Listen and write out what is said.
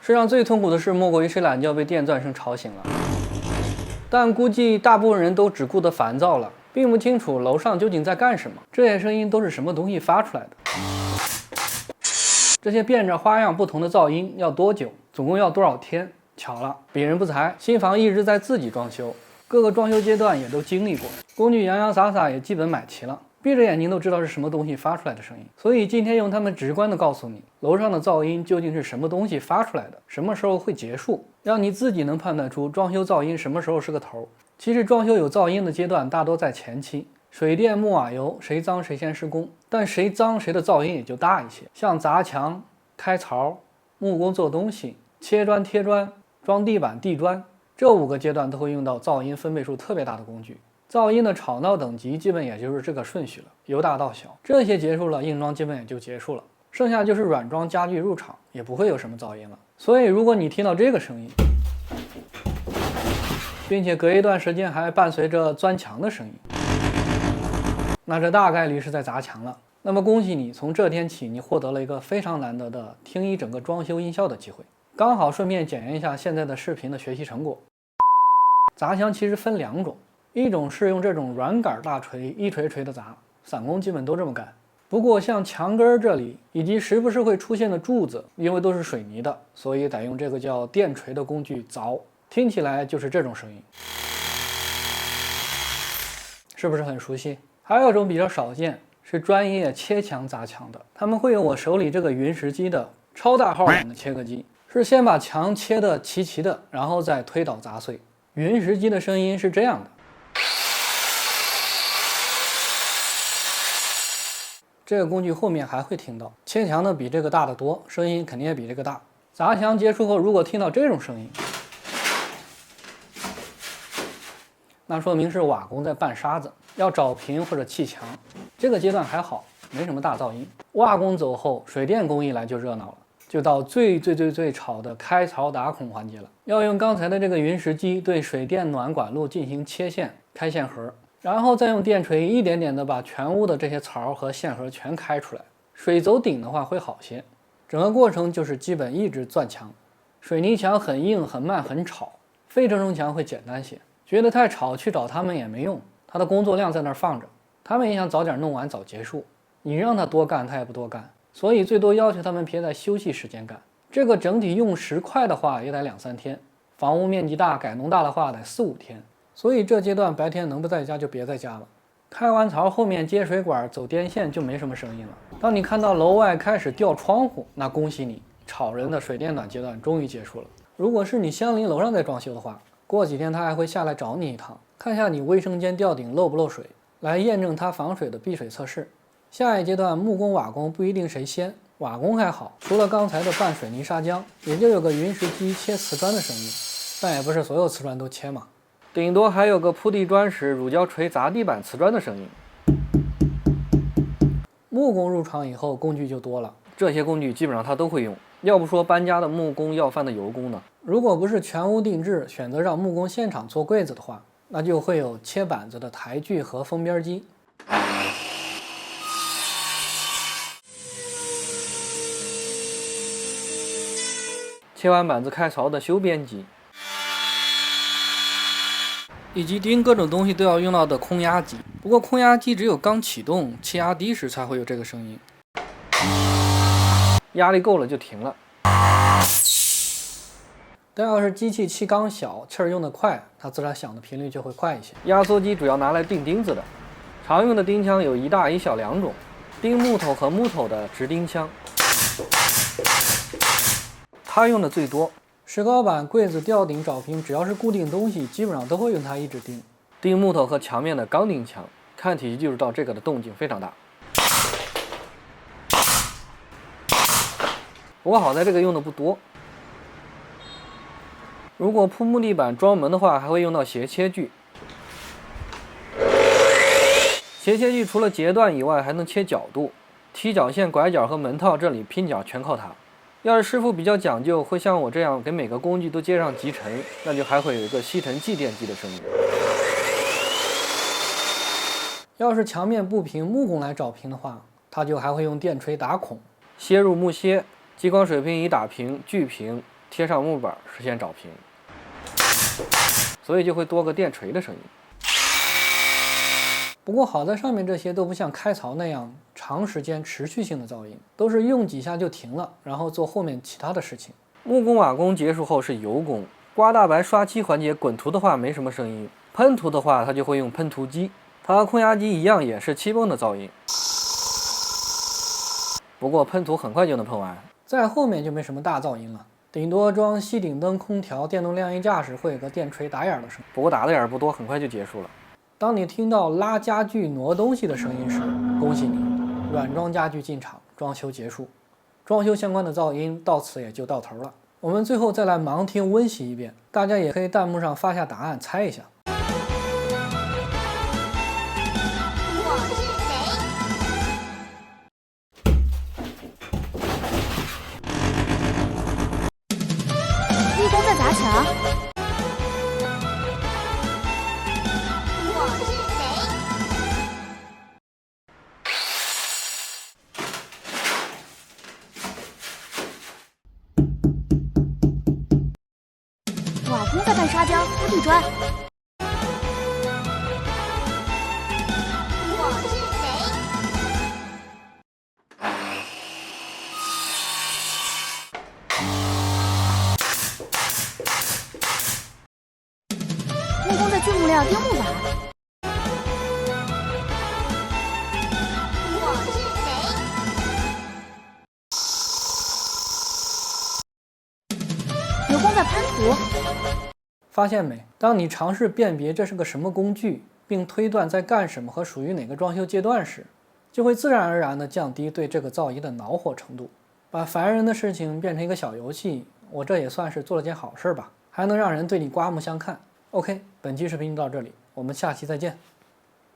世上最痛苦的事莫过于睡懒觉被电钻声吵醒了。但估计大部分人都只顾得烦躁了，并不清楚楼上究竟在干什么，这些声音都是什么东西发出来的。这些变着花样不同的噪音要多久？总共要多少天？巧了，鄙人不才，新房一直在自己装修，各个装修阶段也都经历过，工具洋洋洒洒也基本买齐了，闭着眼睛都知道是什么东西发出来的声音。所以今天用他们直观的告诉你，楼上的噪音究竟是什么东西发出来的，什么时候会结束，让你自己能判断出装修噪音什么时候是个头。其实装修有噪音的阶段大多在前期，水电木瓦油谁脏谁先施工，但谁脏谁的噪音也就大一些。像砸墙、开槽、木工做东西、切砖贴砖、装地板地砖，这5个阶段都会用到噪音分贝数特别大的工具。噪音的吵闹等级基本也就是这个顺序了，由大到小。这些结束了，硬装基本也就结束了，剩下就是软装家具入场，也不会有什么噪音了。所以如果你听到这个声音，并且隔一段时间还伴随着钻墙的声音，那这大概率是在砸墙了。那么恭喜你，从这天起你获得了一个非常难得的听一整个装修音效的机会，刚好顺便检验一下现在的视频的学习成果。砸墙其实分2种，一种是用这种软杆大锤一锤锤的砸，散工基本都这么干。不过像墙根这里以及时不时会出现的柱子，因为都是水泥的，所以得用这个叫电锤的工具凿，听起来就是这种声音，是不是很熟悉？还有一种比较少见，是专业切墙砸墙的，他们会用我手里这个云石机的超大号版的切割机，是先把墙切得齐齐的，然后再推倒砸碎。云石机的声音是这样的，这个工具后面还会听到，切墙的比这个大得多，声音肯定也比这个大。砸墙结束后，如果听到这种声音，那说明是瓦工在拌沙子，要找平或者砌墙。这个阶段还好，没什么大噪音。瓦工走后，水电工一来就热闹了，就到最吵的开槽打孔环节了。要用刚才的这个云石机对水电暖管路进行切线、开线盒，然后再用电锤一点点的把全屋的这些槽和线盒全开出来。水走顶的话会好些。整个过程就是基本一直钻墙。水泥墙很硬、很慢、很吵，非承重墙会简单些。觉得太吵，去找他们也没用，他的工作量在那儿放着，他们也想早点弄完早结束，你让他多干他也不多干，所以最多要求他们别在休息时间干。这个整体用时快的话也得2-3天，房屋面积大改农大的话得4-5天，所以这阶段白天能不在家就别在家了。开完槽后面接水管走电线就没什么声音了。当你看到楼外开始吊窗户，那恭喜你，吵人的水电暖阶段终于结束了。如果是你相邻楼上在装修的话，过几天他还会下来找你一趟，看下你卫生间吊顶漏不漏水，来验证它防水的避水测试。下一阶段木工瓦工不一定谁先，瓦工还好，除了刚才的拌水泥砂浆，也就有个云石机切瓷砖的声音，但也不是所有瓷砖都切嘛，顶多还有个铺地砖时乳胶锤砸地板瓷砖的声音。木工入场以后工具就多了，这些工具基本上他都会用，要不说搬家的木工要饭的油工呢。如果不是全屋定制，选择让木工现场做柜子的话，那就会有切板子的台锯和封边机。切完板子开槽的修边机，以及钉各种东西都要用到的空压机。不过空压机只有刚启动、气压低时才会有这个声音，压力够了就停了。但要是机器气缸小，气儿用得快，它自然响的频率就会快一些。压缩机主要拿来钉钉子的，常用的钉枪有一大一小2种，钉木头和木头的直钉枪，它用的最多。石膏板、柜子、吊顶、找平，只要是固定东西，基本上都会用它一直钉。钉木头和墙面的钢钉枪，看体积就知道这个的动静非常大。不过好在这个用的不多。如果铺木地板装门的话，还会用到斜切锯。斜切锯除了截断以外，还能切角度，踢脚线、拐角和门套这里拼角全靠它。要是师傅比较讲究，会像我这样给每个工具都接上集尘，那就还会有一个吸尘继电机的声音。要是墙面不平，木工来找平的话，他就还会用电锤打孔，楔入木楔，激光水平仪打平、锯平，贴上木板实现找平，所以就会多个电锤的声音。不过好在上面这些都不像开槽那样长时间持续性的噪音，都是用几下就停了，然后做后面其他的事情。木工瓦工结束后是油工，刮大白刷漆环节滚涂的话没什么声音，喷涂的话它就会用喷涂机，它和空压机一样也是气泵的噪音。不过喷涂很快就能喷完，在后面就没什么大噪音了，顶多装吸顶灯、空调、电动晾衣架时会有个电锤打眼的声音，不过打的眼不多，很快就结束了。当你听到拉家具、挪东西的声音时，恭喜你，软装家具进场，装修结束。装修相关的噪音到此也就到头了。我们最后再来盲听温习一遍，大家也可以弹幕上发下答案，猜一下。木工在砸墙。瓦工在拌砂浆、铺地砖。木工在锯木料钉木板。油工在喷涂。发现没？当你尝试辨别这是个什么工具，并推断在干什么和属于哪个装修阶段时，就会自然而然地降低对这个噪音的恼火程度，把烦人的事情变成一个小游戏。我这也算是做了件好事吧，还能让人对你刮目相看。OK， 本期视频就到这里，我们下期再见。